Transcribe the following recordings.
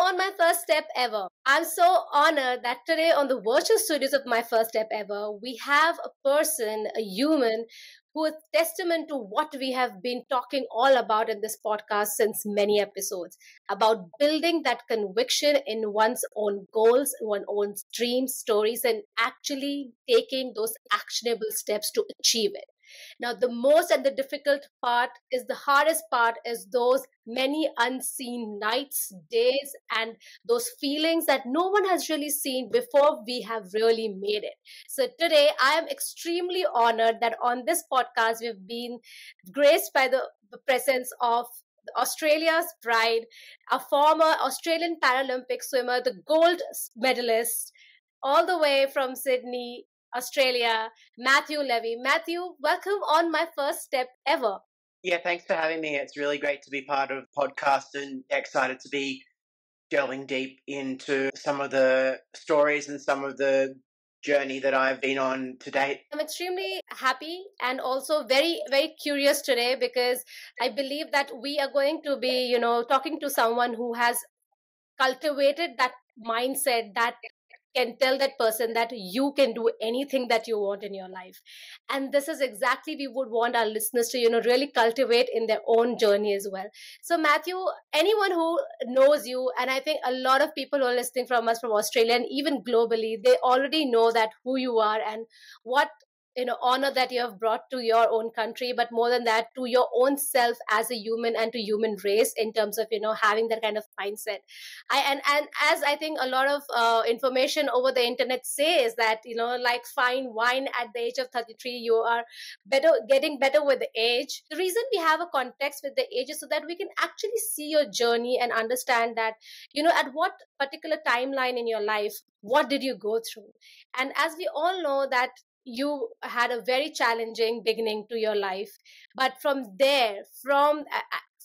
on my first step ever. I'm so honored that today on the virtual studios of my first step ever, we have a person, a human, who is testament to what we have been talking all about in this podcast since many episodes about building that conviction in one's own goals, one's own dreams, stories, and actually taking those actionable steps to achieve it. Now, the most and the difficult part is the hardest part is those many unseen nights, days, and those feelings that no one has really seen before we have really made it. So today, I am extremely honored that on this podcast, we've been graced by the presence of Australia's pride, a former Australian Paralympic swimmer, the gold medalist, all the way from Sydney, Australia, Matthew Levy. Matthew, welcome on my first step ever. Yeah, thanks for having me. It's really great to be part of the podcast and excited to be delving deep into some of the stories and some of the journey that I've been on to date. I'm extremely happy and also very, very curious today because I believe that we are going to be, talking to someone who has cultivated that mindset that can tell that person that you can do anything that you want in your life. And this is exactly we would want our listeners to really cultivate in their own journey as well. So Matthew, anyone who knows you, and I think a lot of people who are listening from us from Australia and even globally, they already know that who you are and what honor that you have brought to your own country, but more than that, to your own self as a human and to human race in terms of having that kind of mindset. And as I think a lot of information over the internet says that like fine wine at the age of 33, you are getting better with the age. The reason we have a context with the age is so that we can actually see your journey and understand that at what particular timeline in your life, what did you go through. And as we all know that you had a very challenging beginning to your life, but from there, from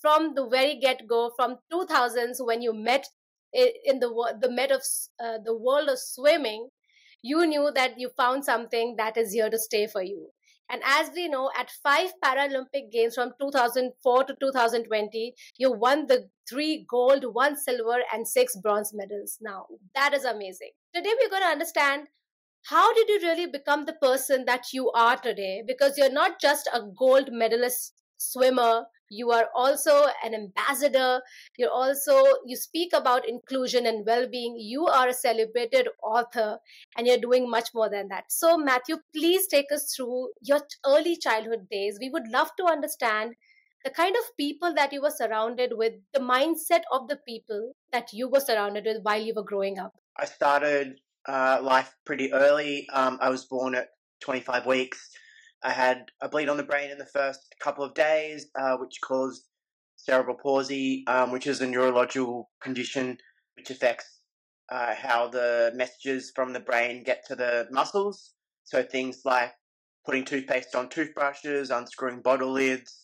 the very get-go, from 2000s when you met in the world of swimming, you knew that you found something that is here to stay for you. And as we know, at 5 Paralympic Games from 2004 to 2020, you won the 3 gold, 1 silver, and 6 bronze medals. Now, that is amazing. Today, we're going to understand how did you really become the person that you are today? Because you're not just a gold medalist swimmer, you are also an ambassador. You speak about inclusion and well-being. You are a celebrated author and you're doing much more than that. So Matthew, please take us through your early childhood days. We would love to understand the kind of people that you were surrounded with, the mindset of the people that you were surrounded with while you were growing up. I started life pretty early. I was born at 25 weeks. I had a bleed on the brain in the first couple of days, which caused cerebral palsy, which is a neurological condition which affects how the messages from the brain get to the muscles. So things like putting toothpaste on toothbrushes, unscrewing bottle lids,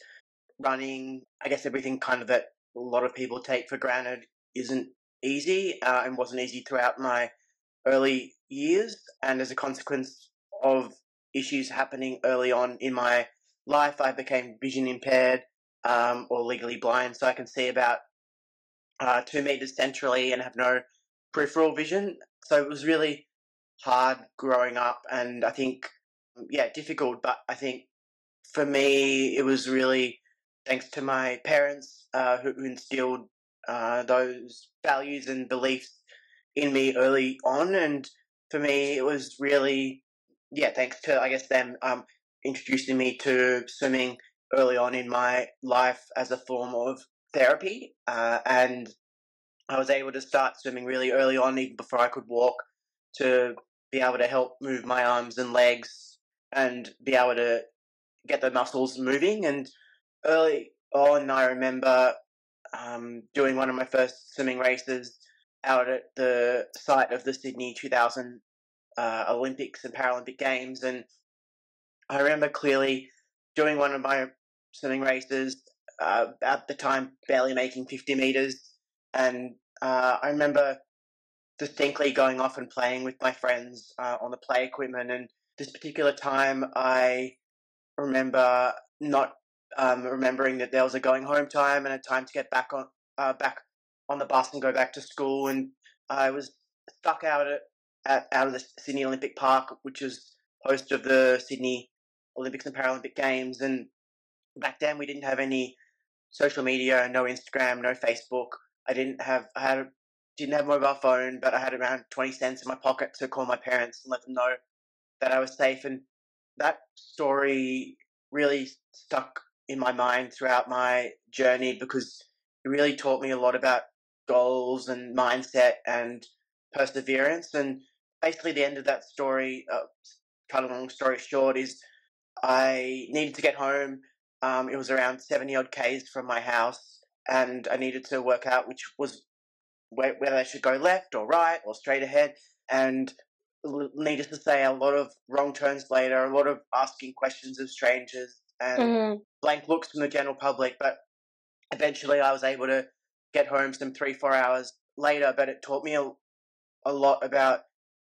running, I guess everything kind of that a lot of people take for granted isn't easy and wasn't easy throughout my early years. And as a consequence of issues happening early on in my life, I became vision impaired or legally blind, so I can see about 2 meters centrally and have no peripheral vision. So it was really hard growing up, and I think, difficult, but I think for me it was really thanks to my parents who instilled those values and beliefs in me early on. And for me it was really thanks to, I guess, them introducing me to swimming early on in my life as a form of therapy, and I was able to start swimming really early on, even before I could walk, to be able to help move my arms and legs and be able to get the muscles moving. And early on I remember doing one of my first swimming races out at the site of the Sydney 2000 Olympics and Paralympic Games, and I remember clearly doing one of my swimming races, at the time barely making 50 meters, and I remember distinctly going off and playing with my friends on the play equipment. And this particular time I remember not remembering that there was a going home time and a time to get back on the bus and go back to school, and I was stuck out of the Sydney Olympic Park, which is host of the Sydney Olympics and Paralympic Games. And back then we didn't have any social media, no Instagram, no Facebook. Didn't have a mobile phone, but I had around 20 cents in my pocket to call my parents and let them know that I was safe. And that story really stuck in my mind throughout my journey, because it really taught me a lot about goals and mindset and perseverance. And basically the end of that story, cut a long story short, is I needed to get home. It was around 70 odd Ks from my house, and I needed to work out which was whether I should go left or right or straight ahead. And needless to say, a lot of wrong turns later, a lot of asking questions of strangers, and blank looks from the general public. But eventually I was able to get home some 3-4 hours later, but it taught me a lot about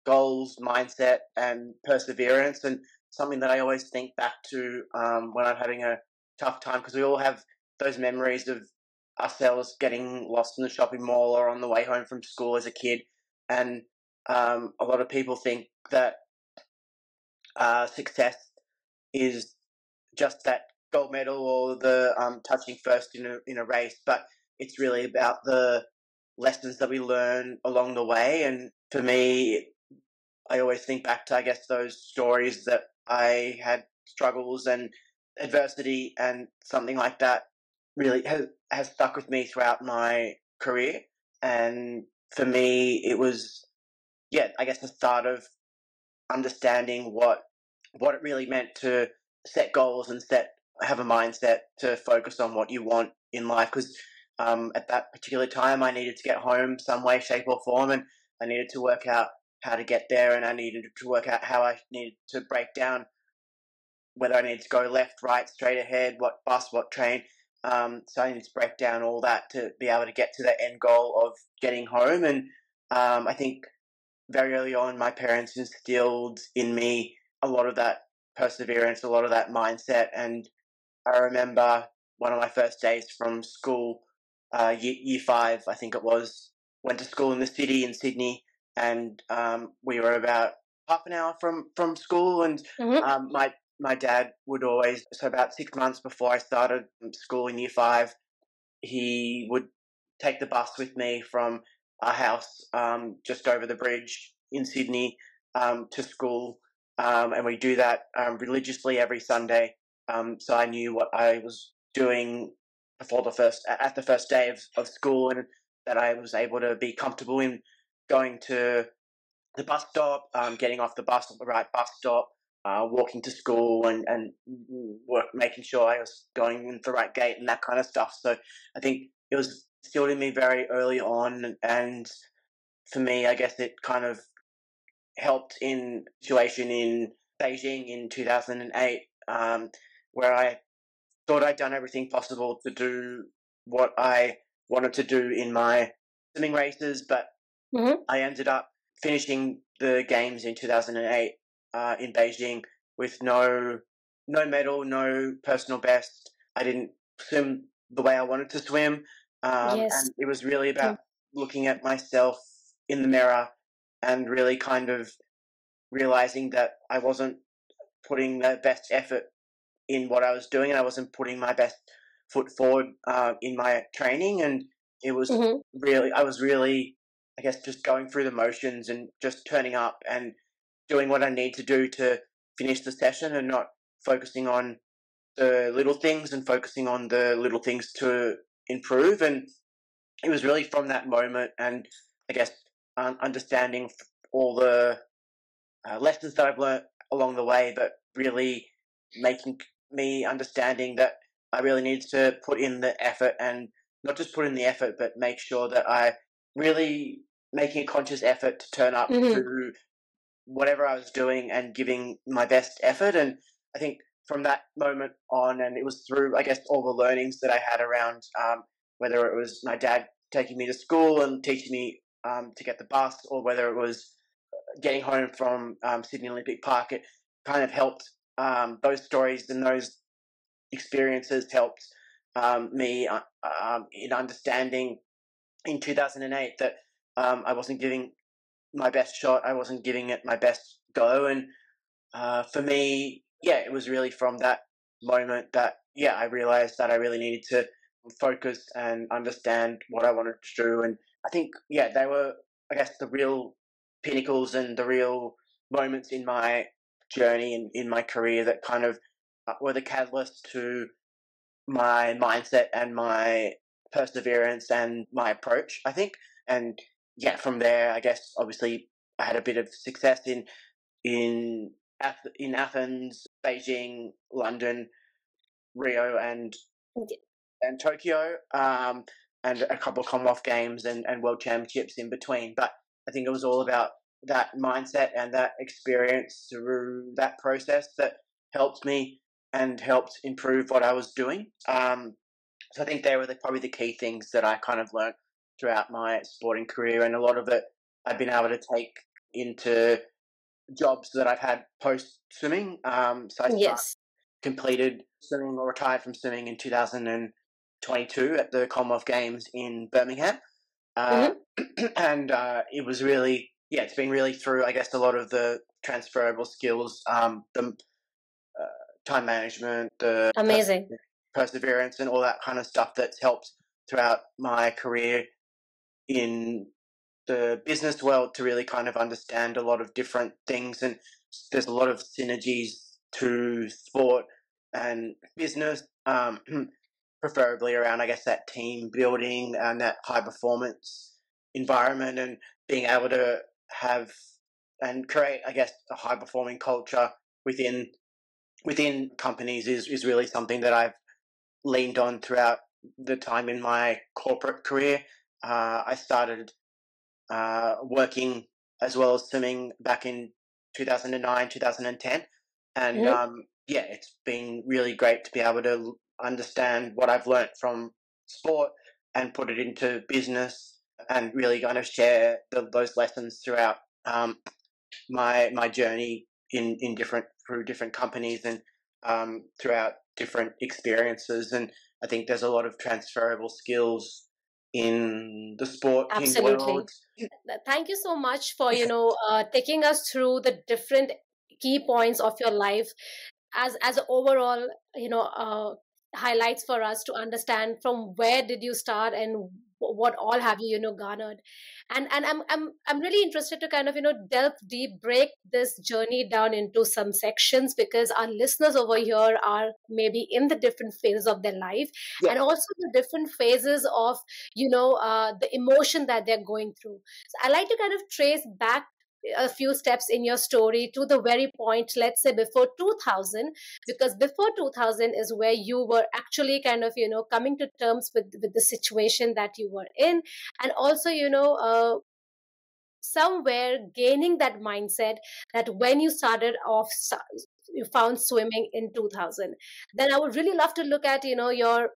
goals, mindset, and perseverance, and something that I always think back to when I'm having a tough time, because we all have those memories of ourselves getting lost in the shopping mall or on the way home from school as a kid. And a lot of people think that success is just that gold medal or the touching first in a race, but it's really about the lessons that we learn along the way. And for me, I always think back to, I guess, those stories that I had struggles and adversity, and something like that really has stuck with me throughout my career. And for me, it was, I guess, the start of understanding what it really meant to set goals and have a mindset to focus on what you want in life. Because at that particular time, I needed to get home some way, shape, or form, and I needed to work out how to get there, and I needed to work out how I needed to break down whether I needed to go left, right, straight ahead, what bus, what train. So I needed to break down all that to be able to get to the end goal of getting home. And I think very early on, my parents instilled in me a lot of that perseverance, a lot of that mindset. And I remember one of my first days from school, year 5, I think it was, went to school in the city in Sydney, and we were about half an hour from school. And my dad would always, so about 6 months before I started school in year 5, he would take the bus with me from our house just over the bridge in Sydney to school, and we do that religiously every Sunday. So I knew what I was doing before at the first day of school, and that I was able to be comfortable in going to the bus stop, getting off the bus at the right bus stop, walking to school, and making sure I was going in the right gate and that kind of stuff. So I think it was instilled in me very early on, and for me, I guess it kind of helped in a situation in Beijing in 2008, where I thought I'd done everything possible to do what I wanted to do in my swimming races, but I ended up finishing the games in 2008 in Beijing with no medal, no personal best. I didn't swim the way I wanted to swim, and it was really about looking at myself in the mirror and really kind of realizing that I wasn't putting the best effort in what I was doing, and I wasn't putting my best foot forward in my training. And it was I was really, I guess, just going through the motions and just turning up and doing what I need to do to finish the session, and not focusing on the little things and focusing on the little things to improve. And it was really from that moment, and I guess understanding all the lessons that I've learned along the way, but really making me understanding that I really need to put in the effort, and not just put in the effort, but make sure that I really making a conscious effort to turn up to whatever I was doing and giving my best effort. And I think from that moment on, and it was through, I guess, all the learnings that I had around, whether it was my dad taking me to school and teaching me to get the bus, or whether it was getting home from Sydney Olympic Park, it kind of helped, those stories and those experiences helped me in understanding in 2008 that I wasn't giving my best shot. I wasn't giving it my best go. And for me, it was really from that moment that, I realized that I really needed to focus and understand what I wanted to do. And I think, they were, I guess, the real pinnacles and the real moments in my journey and in my career that kind of were the catalyst to my mindset and my perseverance and my approach, I think. And from there, I guess obviously I had a bit of success in in Athens, Beijing, London, Rio, and Tokyo, and a couple of Commonwealth Games and World Championships in between. But I think it was all about that mindset and that experience through that process that helped me and helped improve what I was doing. So I think they were probably the key things that I kind of learned throughout my sporting career, and a lot of it I've been able to take into jobs that I've had post swimming. So I Yes. completed swimming or retired from swimming in 2022 at the Commonwealth Games in Birmingham. Mm-hmm. And it was really, it's been really through, I guess, a lot of the transferable skills, the time management, the Amazing. perseverance, and all that kind of stuff that's helped throughout my career in the business world to really kind of understand a lot of different things. And there's a lot of synergies to sport and business, preferably around, I guess, that team building and that high performance environment, and being able to have and create, I guess, a high performing culture within companies is really something that I've leaned on throughout the time in my corporate career. I started working as well as swimming back in 2009, 2010. And Mm-hmm. it's been really great to be able to understand what I've learnt from sport and put it into business, and really kind of share those lessons throughout my journey in different through different companies, and throughout different experiences. And I think there's a lot of transferable skills in the sporting Absolutely. world. Thank you so much for taking us through the different key points of your life as a overall highlights for us to understand from where did you start and what all have you garnered. And I'm really interested to kind of delve deep, break this journey down into some sections, because our listeners over here are maybe in the different phases of their life, Yeah, and also the different phases of the emotion that they're going through. So I like to kind of trace back a few steps in your story to the very point, let's say before 2000, because before 2000 is where you were actually kind of coming to terms with the situation that you were in, and also somewhere gaining that mindset that when you started off you found swimming in 2000. Then I would really love to look at your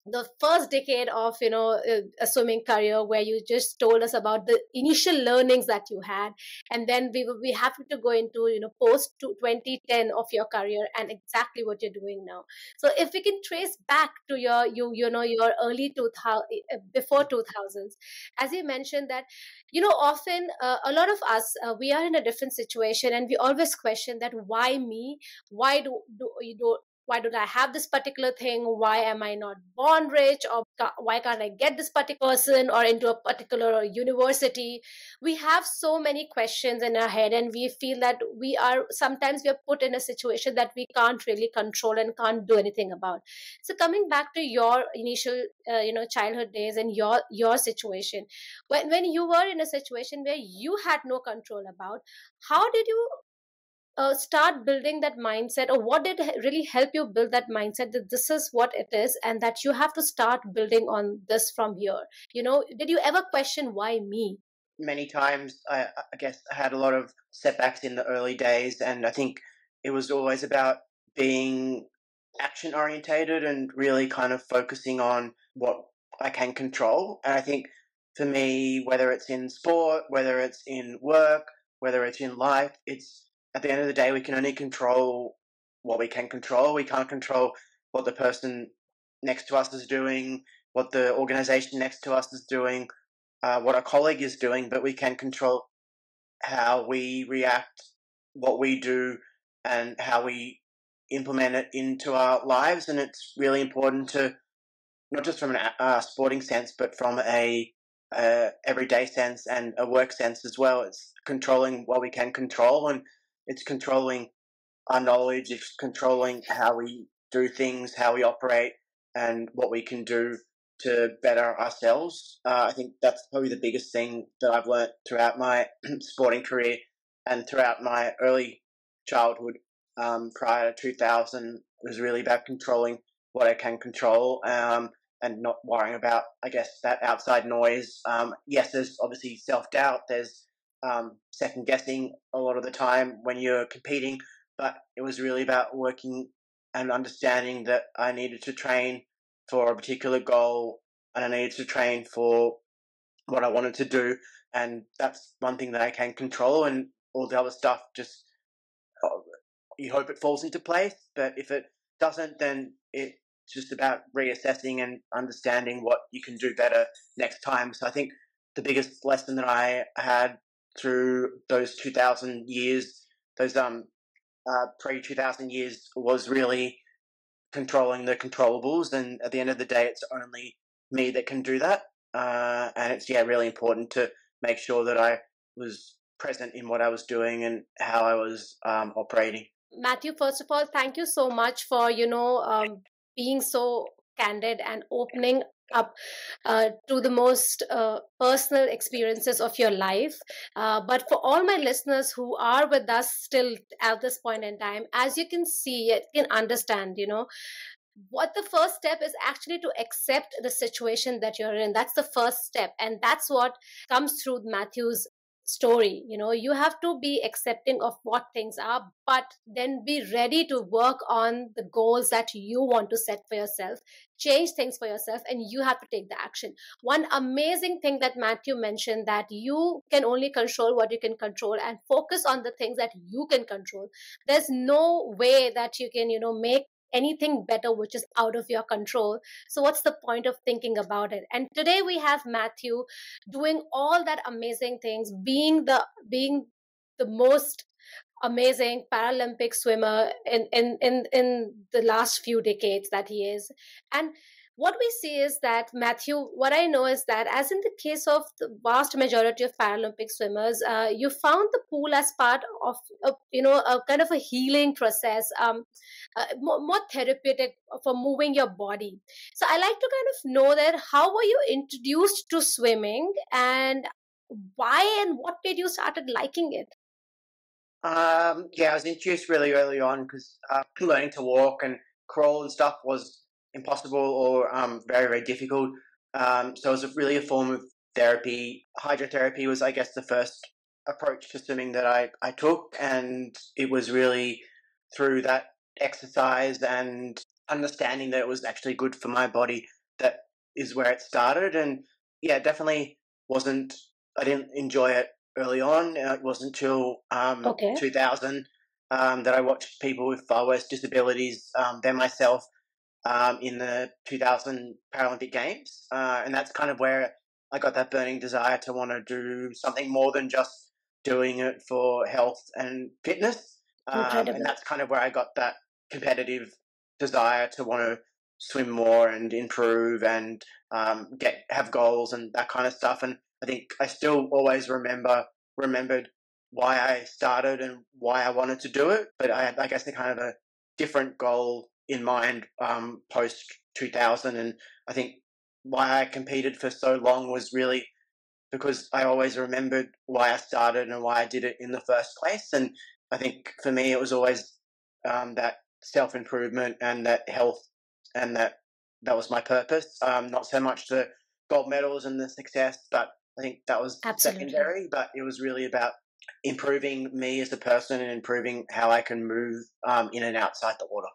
the first decade of a swimming career, where you just told us about the initial learnings that you had, and then we have to go into post to 2010 of your career and exactly what you're doing now. So if we can trace back to your early 2000, before 2000s, as you mentioned that often a lot of us, we are in a different situation, and we always question that why me, why why don't I have this particular thing? Why am I not born rich? Or why can't I get this particular person or into a particular university? We have so many questions in our head, and we feel that sometimes we are put in a situation that we can't really control and can't do anything about. So coming back to your initial, childhood days and your situation, when you were in a situation where you had no control about, how did you start building that mindset, or what did really help you build that mindset that this is what it is and that you have to start building on this from here? Did you ever question why me? many times I guess I had a lot of setbacks in the early days, and I think it was always about being action orientated and really kind of focusing on what I can control. And I think for me, whether it's in sport, whether it's in work, whether it's in life, it's at the end of the day we can only control what we can control. We can't control what the person next to us is doing, what the organization next to us is doing, what a colleague is doing, but we can control how we react, what we do, and how we implement it into our lives. And it's really important to, not just from a sporting sense, but from a everyday sense and a work sense as well. It's controlling what we can control, and it's controlling our knowledge, it's controlling how we do things, how we operate, and what we can do to better ourselves. I think that's probably the biggest thing that I've learnt throughout my sporting career and throughout my early childhood. Prior to 2000, was really about controlling what I can control, and not worrying about, I guess, that outside noise. Yes, there's obviously self-doubt, there's second guessing a lot of the time when you're competing, but it was really about working and understanding that I needed to train for a particular goal and I needed to train for what I wanted to do. And that's one thing that I can control, and all the other stuff just, you hope it falls into place. But if it doesn't, then it's just about reassessing and understanding what you can do better next time. So I think the biggest lesson that I had through those 2000 years, those pre-2000 years, was really controlling the controllables. And at the end of the day, it's only me that can do that. And it's really important to make sure that I was present in what I was doing and how I was operating. Matthew, first of all, thank you so much for, being so candid and opening up to the most personal experiences of your life. But for all my listeners who are with us still at this point in time, as you can see, you can understand, what the first step is actually to accept the situation that you're in. That's the first step. And that's what comes through Matthew's story. You have to be accepting of what things are, but then be ready to work on the goals that you want to set for yourself, change things for yourself, and you have to take the action. One amazing thing that Matthew mentioned, that you can only control what you can control and focus on the things that you can control. There's no way that you can, make anything better which is out of your control. So what's the point of thinking about it? And today we have Matthew doing all that amazing things, being the most amazing Paralympic swimmer in the last few decades that he is. And what we see is that, Matthew, what I know is that, as in the case of the vast majority of Paralympic swimmers, you found the pool as part of a kind of a healing process, more therapeutic for moving your body. So I like to kind of know that, how were you introduced to swimming, and why and what made you started liking it? I was introduced really early on because learning to walk and crawl and stuff was impossible or very, very difficult. So it was really a form of therapy. Hydrotherapy was, I guess, the first approach to swimming that I took, and it was really through that exercise and understanding that it was actually good for my body that is where it started. And definitely wasn't, I didn't enjoy it early on. It wasn't until Okay. 2000 that I watched people with far worse disabilities than myself in the 2000 Paralympic Games. And that's kind of where I got that burning desire to want to do something more than just doing it for health and fitness. And that's kind of where I got that competitive desire to want to swim more and improve and have goals and that kind of stuff. And I think I still always remembered why I started and why I wanted to do it, but I guess the kind of a different goal in mind post 2000. And I think why I competed for so long was really because I always remembered why I started and why I did it in the first place. And I think for me, it was always that self-improvement and that health, and that was my purpose. Not so much the gold medals and the success, but I think that was secondary. But it was really about improving me as a person and improving how I can move in and outside the water.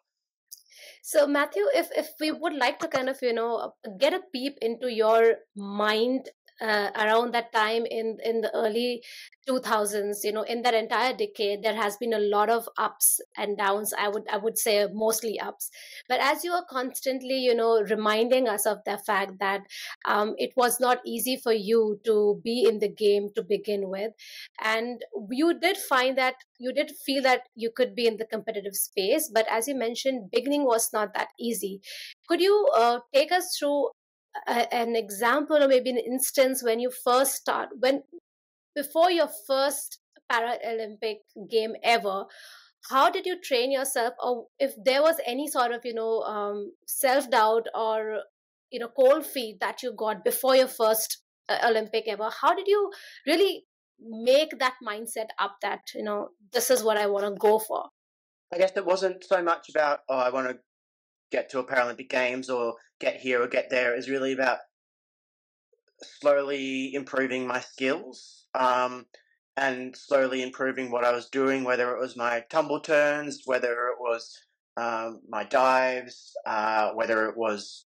So, Matthew, if we would like to kind of, get a peep into your mind around that time in the early 2000s, in that entire decade, there has been a lot of ups and downs. I would say mostly ups. But as you are constantly, reminding us of the fact that it was not easy for you to be in the game to begin with, and you did feel that you could be in the competitive space, but as you mentioned, beginning was not that easy. Could you take us through an example, or maybe an instance when you first start, when before your first Paralympic game ever? How did you train yourself, or if there was any sort of self doubt, or cold feet that you got before your first Olympic ever? How did you really make that mindset up that this is what I want to go for? I guess it wasn't so much about, oh, I want to get to a Paralympic Games or get here or get there. It was really about slowly improving my skills, and slowly improving what I was doing, whether it was my tumble turns, whether it was my dives, whether it was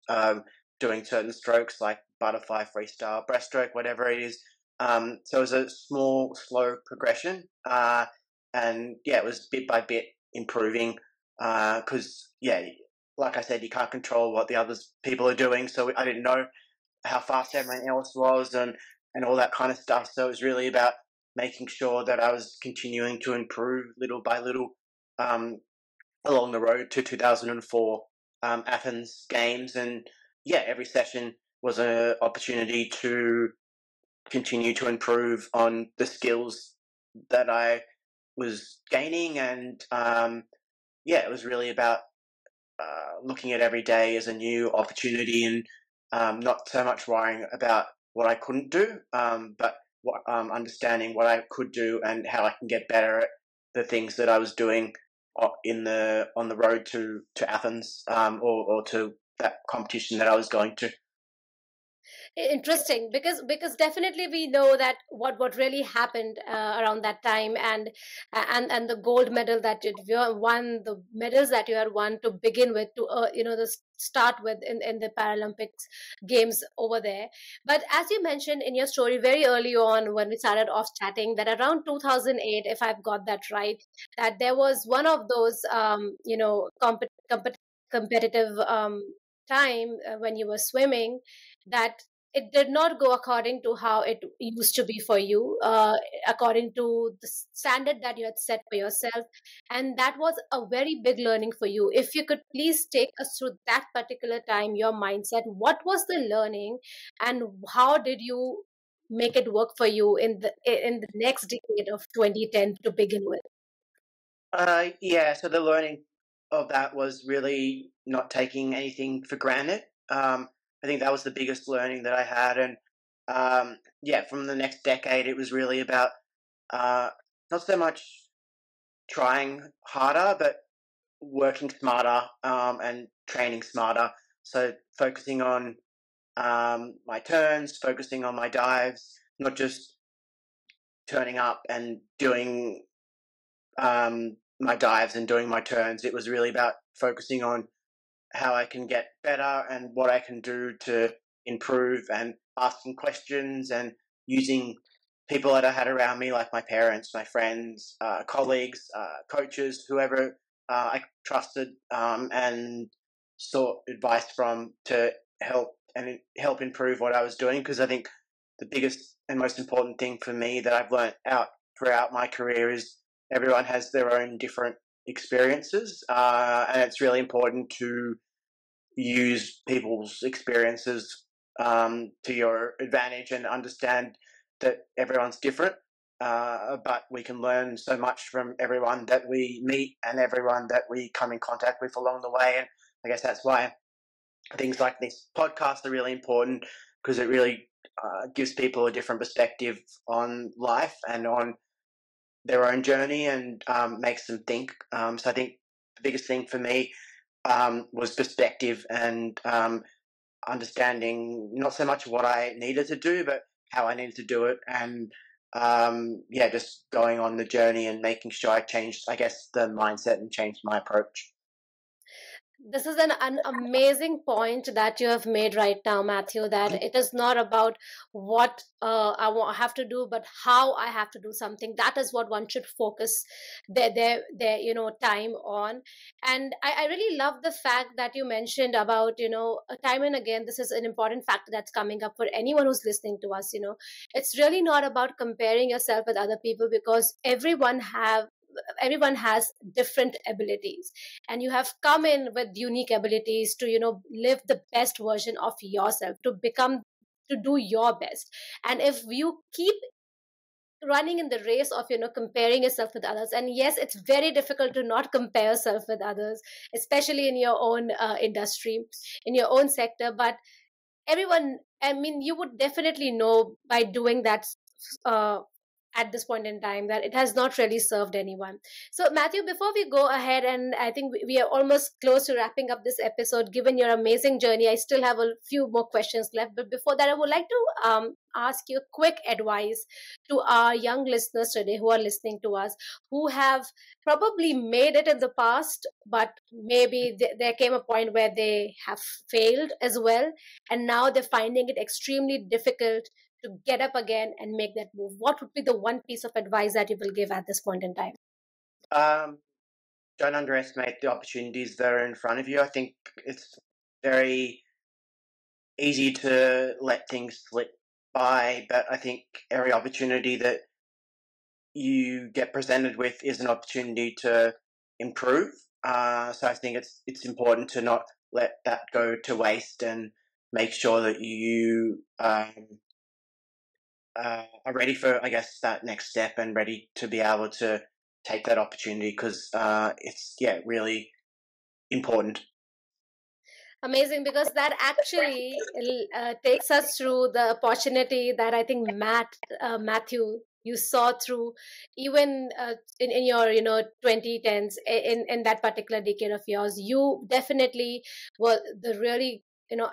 doing certain strokes like butterfly, freestyle, breaststroke, whatever it is. So it was a small, slow progression. And yeah, it was bit by bit improving, because, yeah, like I said, you can't control what the other people are doing. So I didn't know how fast everyone else was, and all that kind of stuff. So it was really about making sure that I was continuing to improve little by little, along the road to 2004 Athens Games. And yeah, every session was an opportunity to continue to improve on the skills that I was gaining. And yeah, it was really about looking at every day as a new opportunity, and not so much worrying about what I couldn't do, but understanding what I could do and how I can get better at the things that I was doing on the road to Athens, or to that competition that I was going to. Interesting, because definitely we know that what really happened around that time, and the gold medal that you won, the medals that you had won to begin with, to the start with in the Paralympics games over there. But as you mentioned in your story very early on when we started off chatting, that around 2008, if I've got that right, that there was one of those competitive time when you were swimming, that it did not go according to how it used to be for you, according to the standard that you had set for yourself. And that was a very big learning for you. If you could please take us through that particular time, your mindset, what was the learning, and how did you make it work for you in the next decade of 2010 to begin with? Yeah, so the learning of that was really not taking anything for granted. I think that was the biggest learning that I had. And yeah, from the next decade, it was really about uh, not so much trying harder, but working smarter, and training smarter. So focusing on my turns, focusing on my dives, not just turning up and doing my dives and doing my turns. It was really about focusing on how I can get better and what I can do to improve, and asking questions and using people that I had around me, like my parents, my friends, colleagues, coaches, whoever I trusted, and sought advice from to help improve what I was doing. Because I think the biggest and most important thing for me that I've learned out throughout my career is everyone has their own different experiences, and it's really important to use people's experiences to your advantage, and understand that everyone's different. But we can learn so much from everyone that we meet and everyone that we come in contact with along the way. And I guess that's why things like this podcast are really important, because it really gives people a different perspective on life and on their own journey, and makes them think. So I think the biggest thing for me was perspective, and understanding not so much what I needed to do, but how I needed to do it. And yeah, just going on the journey and making sure I changed, I guess, the mindset and changed my approach. This is an amazing point that you have made right now, Matthew, that it is not about what have to do, but how I have to do something. That is what one should focus their time on. And I really love the fact that you mentioned about, time and again, this is an important factor that's coming up for anyone who's listening to us. It's really not about comparing yourself with other people, because everyone has different abilities, and you have come in with unique abilities to live the best version of yourself, to do your best. And if you keep running in the race of comparing yourself with others, and yes, it's very difficult to not compare yourself with others, especially in your own industry, in your own sector. But everyone, I mean, you would definitely know by doing that uh, at this point in time, that it has not really served anyone. So, Matthew, before we go ahead, and I think we are almost close to wrapping up this episode, given your amazing journey, I still have a few more questions left. But before that, I would like to ask you quick advice to our young listeners today who are listening to us, who have probably made it in the past, but maybe there came a point where they have failed as well, and now they're finding it extremely difficult to get up again and make that move. What would be the one piece of advice that you will give at this point in time? Um, don't underestimate the opportunities that are in front of you. I think it's very easy to let things slip by, but I think every opportunity that you get presented with is an opportunity to improve. So I think it's important to not let that go to waste, and make sure that you are ready for, I guess, that next step, and ready to be able to take that opportunity, because it's really important. Amazing, because that actually takes us through the opportunity that I think Matthew, you saw through, even in your 2010s, in that particular decade of yours. You definitely were the really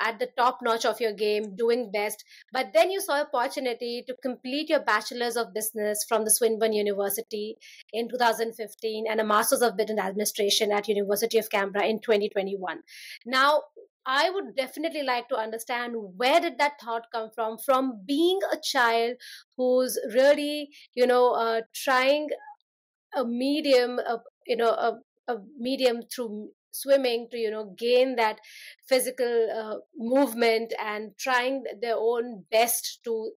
at the top notch of your game, doing best. But then you saw opportunity to complete your bachelor's of business from the Swinburne University in 2015, and a master's of business administration at University of Canberra in 2021. Now, I would definitely like to understand, where did that thought come from being a child who's really, trying a medium, a medium through swimming to, gain that physical movement, and trying their own best to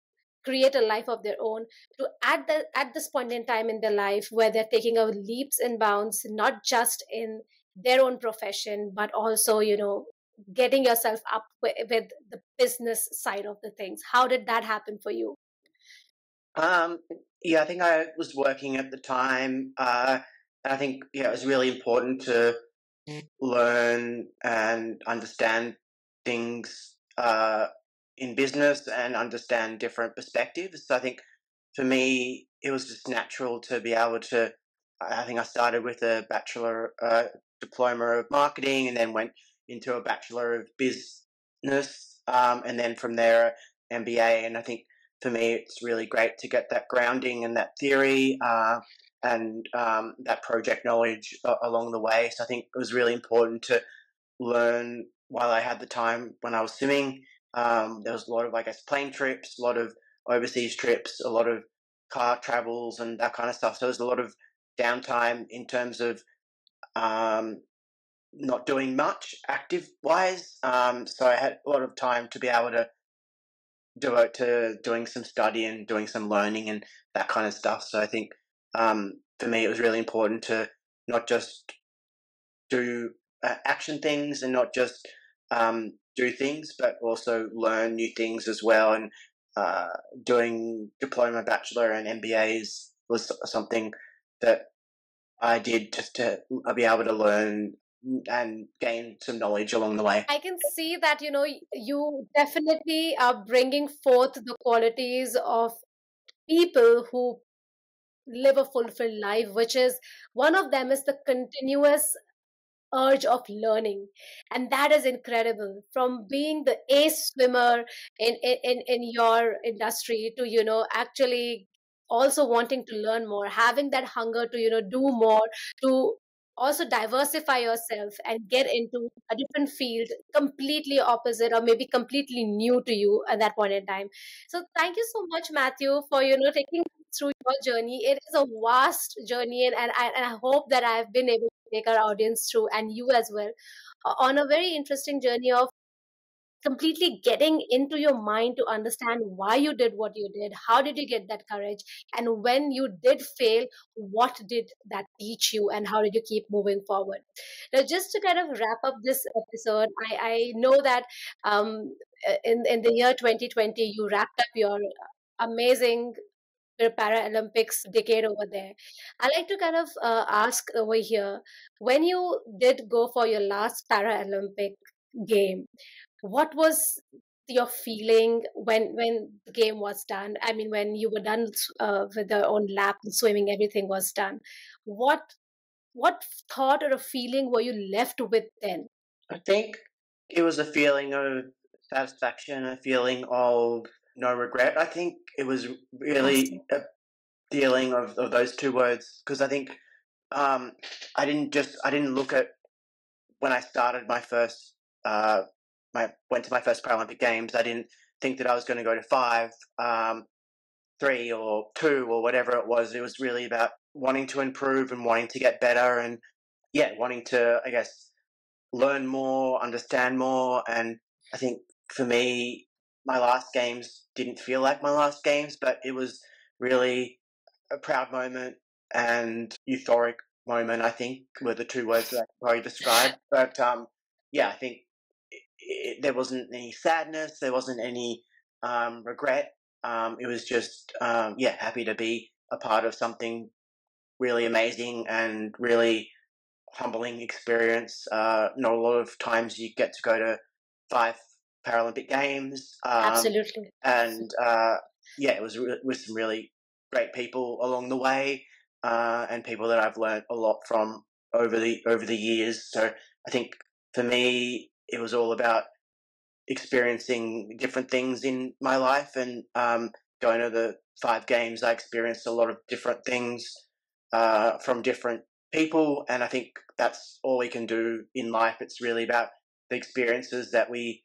create a life of their own, to at this point in time in their life, where they're taking a leaps and bounds, not just in their own profession, but also getting yourself up with the business side of the things. How did that happen for you? Um, yeah, I think I was working at the time. And I think it was really important to learn and understand things in business, and understand different perspectives. So I think for me, it was just natural to be able to. I think I started with a bachelor diploma of marketing, and then went into a bachelor of business, and then from there, MBA. And I think for me, it's really great to get that grounding and that theory. And that project knowledge along the way. So I think it was really important to learn while I had the time when I was swimming. There was a lot of, I guess, plane trips, a lot of overseas trips, a lot of car travels, and that kind of stuff. So there was a lot of downtime in terms of um, not doing much active wise. So I had a lot of time to be able to devote to doing some study and doing some learning and that kind of stuff. So I think for me, it was really important to not just do action things, and not just do things, but also learn new things as well. And uh, doing diploma, bachelor, and MBAs was something that I did just to be able to learn and gain some knowledge along the way. I can see that you definitely are bringing forth the qualities of people who live a fulfilled life, which is, one of them is the continuous urge of learning. And that is incredible, from being the ace swimmer in your industry, to actually also wanting to learn more, having that hunger to do more, to also diversify yourself and get into a different field completely opposite or maybe completely new to you at that point in time. So thank you so much, Matthew, for taking us through your journey. It is a vast journey, and I hope that I've been able to take our audience through, and you as well, on a very interesting journey of completely getting into your mind to understand why you did what you did, how did you get that courage, and when you did fail, what did that teach you, and how did you keep moving forward. Now, just to kind of wrap up this episode, I know that in the year 2020 you wrapped up your amazing Paralympics decade over there. I like to kind of ask over here, when you did go for your last Paralympic game, what was your feeling when the game was done? I mean, when you were done with your own lap and swimming, everything was done. What what thought or a feeling were you left with then? I think it was a feeling of satisfaction, a feeling of no regret. I think it was really a feeling of those two words, because I think I didn't look at when I started my first went to my first Paralympic Games. I didn't think that I was going to go to five, 3 or 2 or whatever it was. It was really about wanting to improve and wanting to get better, and wanting to, I guess, learn more, understand more. And I think for me, my last games didn't feel like my last games, but it was really a proud moment and euphoric moment, I think, were the two words that I could probably describe. But I think there wasn't any sadness, there wasn't any regret. It was just, happy to be a part of something really amazing and really humbling experience. Not a lot of times you get to go to 5 Paralympic Games. Absolutely. And it was with some really great people along the way, and people that I've learned a lot from over the years. So I think for me, it was all about experiencing different things in my life, and going to the 5 games, I experienced a lot of different things from different people, and I think that's all we can do in life. It's really about the experiences that we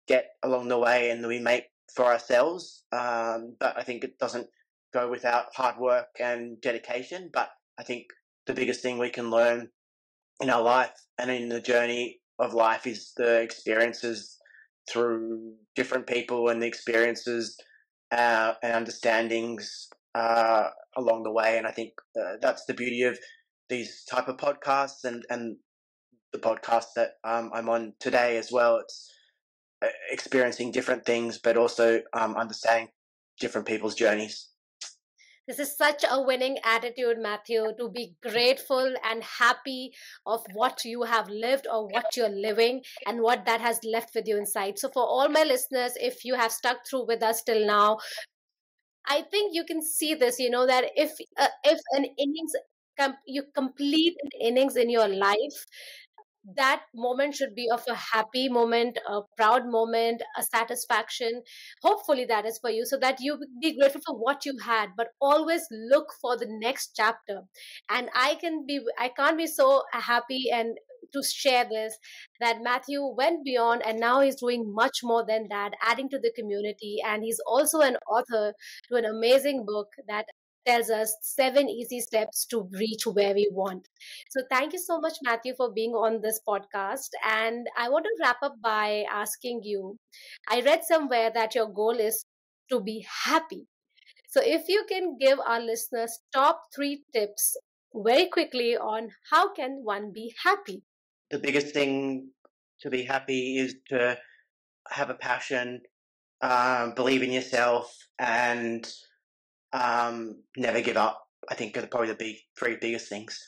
get along the way and that we make for ourselves. But I think it doesn't go without hard work and dedication. But I think the biggest thing we can learn in our life and in the journey of life is the experiences through different people and the experiences and understandings along the way. And I think that's the beauty of these type of podcasts and the podcast that I'm on today as well. It's experiencing different things, but also understanding different people's journeys. This is such a winning attitude, Matthew, to be grateful and happy of what you have lived or what you're living and what that has left with you inside. So, for all my listeners, if you have stuck through with us till now, I think you can see this, that if an innings, you complete an innings in your life, that moment should be of a happy moment, a proud moment, a satisfaction. Hopefully, that is for you, so that you be grateful for what you had, but always look for the next chapter. And I can't be so happy and to share this, that Matthew went beyond and now he's doing much more than that, adding to the community. And he's also an author to an amazing book that tells us 7 easy steps to reach where we want. So thank you so much, Matthew, for being on this podcast. And I want to wrap up by asking you, I read somewhere that your goal is to be happy. So if you can give our listeners top 3 tips very quickly on how can one be happy. The biggest thing to be happy is to have a passion, believe in yourself, and never give up. I think are probably the 3 biggest things.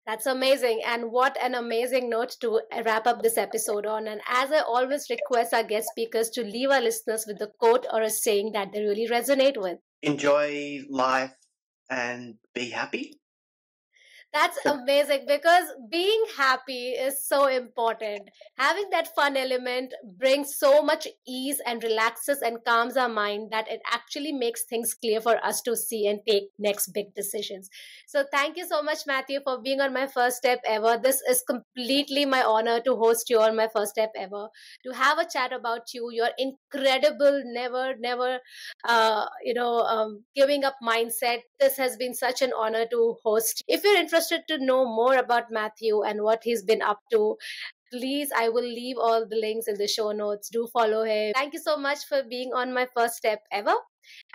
That's amazing. And what an amazing note to wrap up this episode on. And as I always request our guest speakers to leave our listeners with a quote or a saying that they really resonate with. Enjoy life and be happy. That's So amazing because being happy is so important. Having that fun element brings so much ease and relaxes and calms our mind that it actually makes things clear for us to see and take next big decisions. So, thank you so much, Matthew, for being on my first step ever. This is completely my honor to host you on my first step ever, to have a chat about you, your incredible, never giving up mindset. This has been such an honor to host. If you're interested to know more about Matthew and what he's been up to, please, I will leave all the links in the show notes. Do follow him. Thank you so much for being on my first step ever.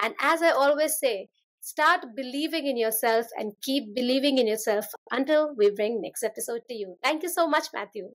And as I always say, start believing in yourself and keep believing in yourself until we bring next episode to you. Thank you so much, Matthew.